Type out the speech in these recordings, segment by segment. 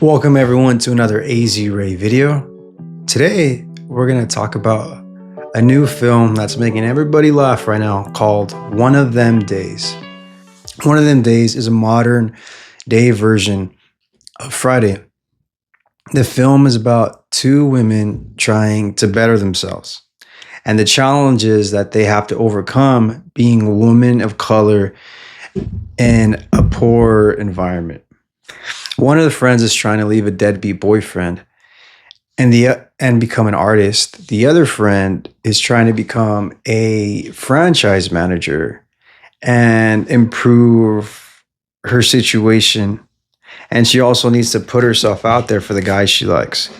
Welcome everyone to another AZ Ray video. Today we're going to talk about a new film that's making everybody laugh right now called One of Them Days. One of Them Days is a modern day version of Friday. The film is about two women trying to better themselves and the challenges that they have to overcome being women of color in a poor environment. One of the friends is trying to leave a deadbeat boyfriend and become an artist. The other friend is trying to become a franchise manager and improve her situation. And she also needs to put herself out there for the guy she likes.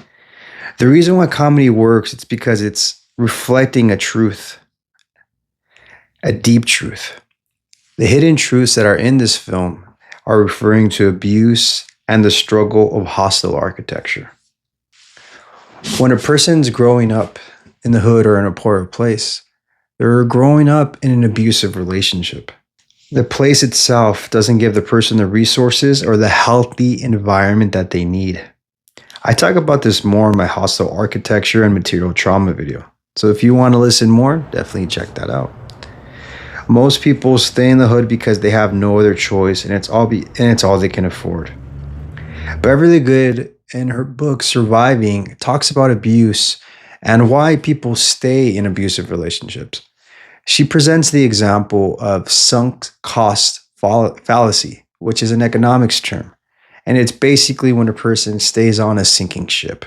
The reason why comedy works, it's because it's reflecting a truth, a deep truth. The hidden truths that are in this film are referring to abuse and the struggle of hostile architecture. When a person's growing up in the hood or in a poorer place, they're growing up in an abusive relationship. The place itself doesn't give the person the resources or the healthy environment that they need. I talk about this more in my hostile architecture and material trauma video. So if you want to listen more, definitely check that out. Most people stay in the hood because they have no other choice and it's all they can afford. Beverly Golden, in her book Surviving, talks about abuse and why people stay in abusive relationships. She presents the example of sunk cost fallacy, which is an economics term. And it's basically when a person stays on a sinking ship.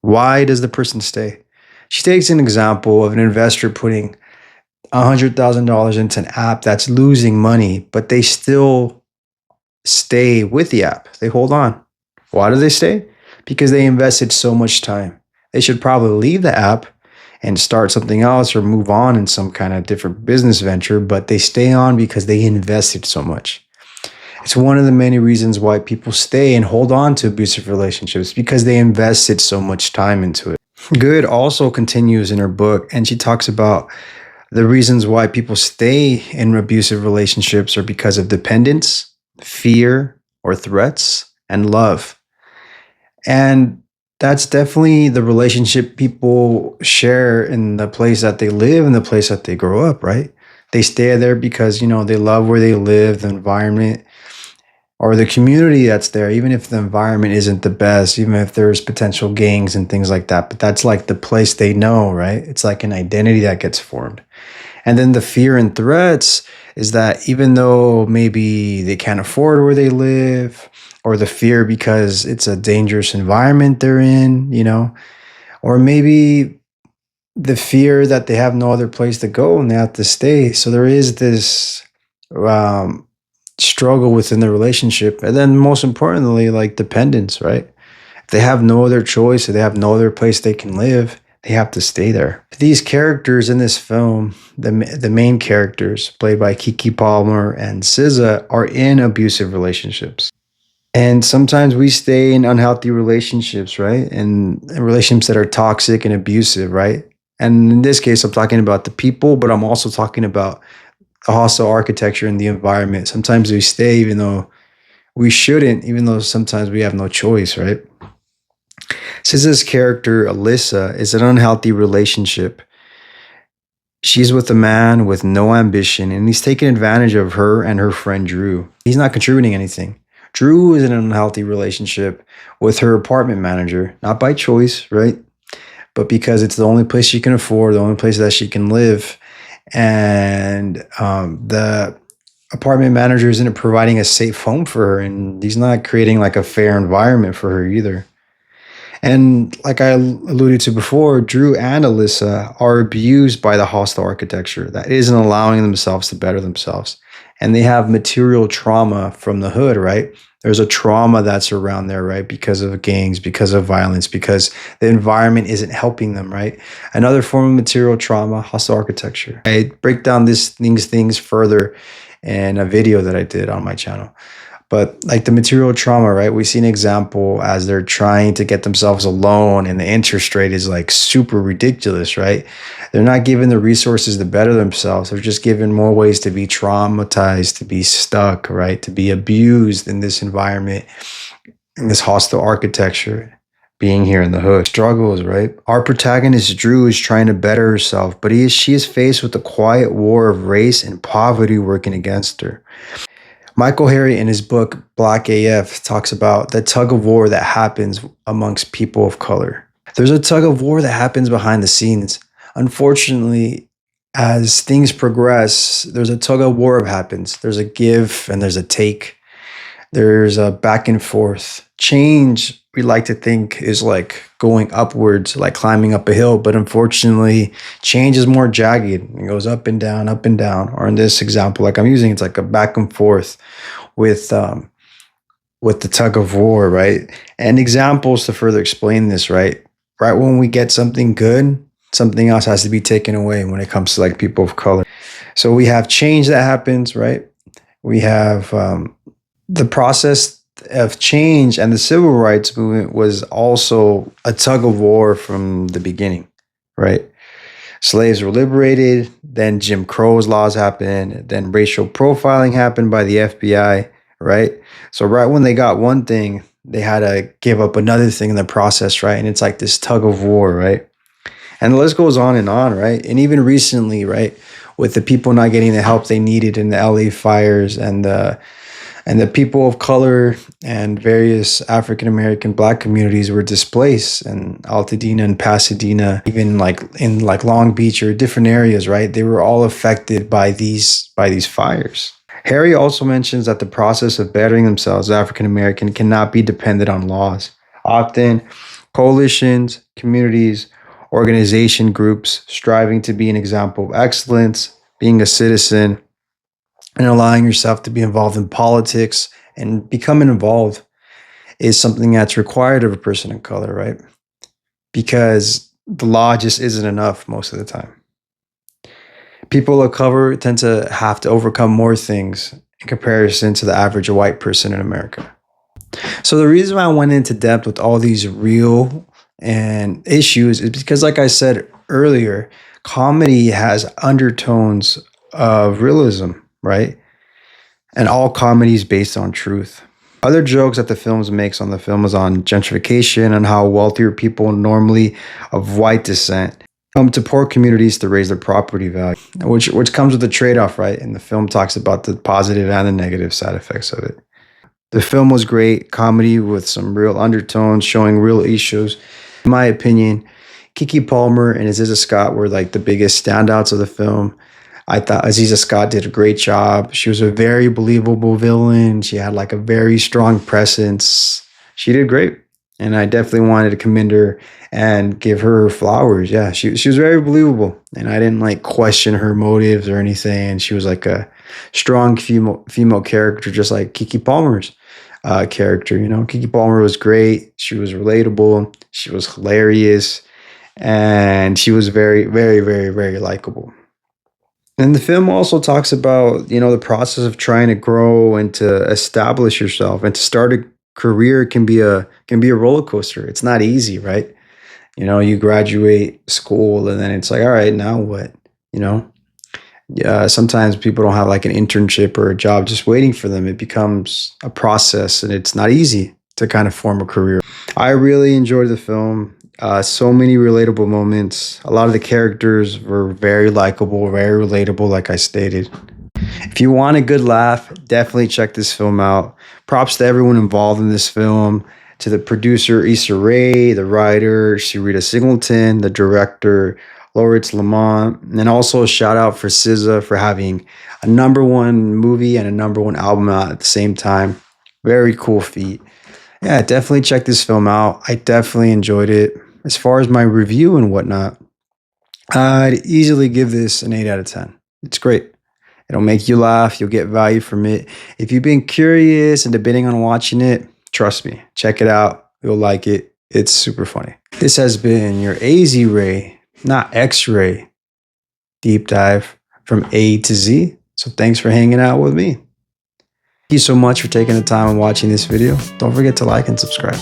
Why does the person stay? She takes an example of an investor putting $100,000 into an app that's losing money, but they still stay with the app. They hold on. Why do they stay? Because they invested so much time. They should probably leave the app and start something else or move on in some kind of different business venture, but they stay on because they invested so much. It's one of the many reasons why people stay and hold on to abusive relationships, because they invested so much time into it. Good also continues in her book, and she talks about the reasons why people stay in abusive relationships are because of dependence, fear or threats, and love. And that's definitely the relationship people share in the place that they live and the place that they grow up, right? They stay there because, they love where they live, the environment, or the community that's there, even if the environment isn't the best, even if there's potential gangs and things like that. But that's like the place they know, right? It's like an identity that gets formed. And then the fear and threats is that even though maybe they can't afford where they live, or the fear because it's a dangerous environment they're in, or maybe the fear that they have no other place to go and they have to stay. So there is this struggle within the relationship. And then most importantly, like dependence, right? If they have no other choice, or they have no other place they can live, they have to stay there. These characters in this film, the main characters played by Keke Palmer and SZA, are in abusive relationships. And sometimes we stay in unhealthy relationships, right? And relationships that are toxic and abusive, right? And in this case, I'm talking about the people, but I'm also talking about the hostile architecture and the environment. Sometimes we stay even though we shouldn't, even though sometimes we have no choice, right? SZA's character, Alyssa, is an unhealthy relationship. She's with a man with no ambition, and he's taking advantage of her and her friend Drew. He's not contributing anything. Drew is in an unhealthy relationship with her apartment manager, not by choice, right? But because it's the only place she can afford, the only place that she can live. And the apartment manager isn't providing a safe home for her, and he's not creating like a fair environment for her either. And like I alluded to before, Drew and Alyssa are abused by the hostile architecture that isn't allowing themselves to better themselves. And they have material trauma from the hood, right? There's a trauma that's around there, right? Because of gangs, because of violence, because the environment isn't helping them, right? Another form of material trauma, hostile architecture. I break down these things further in a video that I did on my channel. But like the material trauma, right? We see an example as they're trying to get themselves a loan and the interest rate is like super ridiculous, right? They're not given the resources to better themselves. They're just given more ways to be traumatized, to be stuck, right? To be abused in this environment. in this hostile architecture, being here in the hood. Struggles, right? Our protagonist Drew is trying to better herself, but she is faced with the quiet war of race and poverty working against her. Michael Harriet, in his book Black AF, talks about the tug of war that happens amongst people of color. There's a tug of war that happens behind the scenes. Unfortunately, as things progress, there's a tug of war that happens. There's a give and there's a take. There's a back and forth. Change, we like to think, is like going upwards, like climbing up a hill. But unfortunately, change is more jagged. It goes up and down, up and down. Or in this example, like I'm using, it's like a back and forth with the tug of war, right? And examples to further explain this, right? Right when we get something good, something else has to be taken away when it comes to like people of color. So we have change that happens, right? We have the process of change, and the civil rights movement was also a tug of war from the beginning, right? Slaves were liberated, then Jim Crow's laws happened, then racial profiling happened by the FBI, right? So right when they got one thing, they had to give up another thing in the process, right? And it's like this tug of war, right? And the list goes on, right? And even recently, right, with the people not getting the help they needed in the LA fires, and the people of color and various African American Black communities were displaced, and Altadena and Pasadena, even like in like Long Beach or different areas, right? They were all affected by these fires. Harry also mentions that the process of bettering themselves as African American cannot be dependent on laws. Often, coalitions, communities, organization groups striving to be an example of excellence, being a citizen, and allowing yourself to be involved in politics and becoming involved is something that's required of a person of color, right? Because the law just isn't enough most of the time. People of color tend to have to overcome more things in comparison to the average white person in America. So the reason why I went into depth with all these real and issues is because, like I said earlier, comedy has undertones of realism, right? And all comedy is based on truth. Other jokes that the film makes on the film is on gentrification and how wealthier people, normally of white descent, come to poor communities to raise their property value, which comes with a trade-off, right? And the film talks about the positive and the negative side effects of it. The film was great, comedy with some real undertones, showing real issues. In my opinion, Keke Palmer and Aziza Scott were like the biggest standouts of the film. I thought Aziza Scott did a great job. She was a very believable villain. She had like a very strong presence. She did great. And I definitely wanted to commend her and give her flowers. Yeah, she was very believable. And I didn't like question her motives or anything. And she was like a strong female character, just like Keke Palmer's character. You know, Keke Palmer was great. She was relatable. She was hilarious. And she was very, very, very, very likable. And the film also talks about, you know, the process of trying to grow and to establish yourself, and to start a career can be a roller coaster. It's not easy, right? You know, you graduate school and then it's like, all right, now what? You know, yeah. Sometimes people don't have like an internship or a job just waiting for them. It becomes a process, and it's not easy to kind of form a career. I really enjoyed the film. So many relatable moments. A lot of the characters were very likable, very relatable, like I stated. If you want a good laugh, definitely check this film out. Props to everyone involved in this film, to the producer, Issa Rae, the writer, Sharita Singleton, the director, Lawrence Lamont, and also a shout out for SZA for having a #1 movie and a #1 album out at the same time. Very cool feat. Yeah, definitely check this film out. I definitely enjoyed it. As far as my review and whatnot, I'd easily give this an 8 out of 10. It's great. It'll make you laugh. You'll get value from it. If you've been curious and debating on watching it, trust me, check it out. You'll like it. It's super funny. This has been your AZ Ray, not X-Ray, deep dive from A to Z. So thanks for hanging out with me. Thank you so much for taking the time and watching this video. Don't forget to like and subscribe.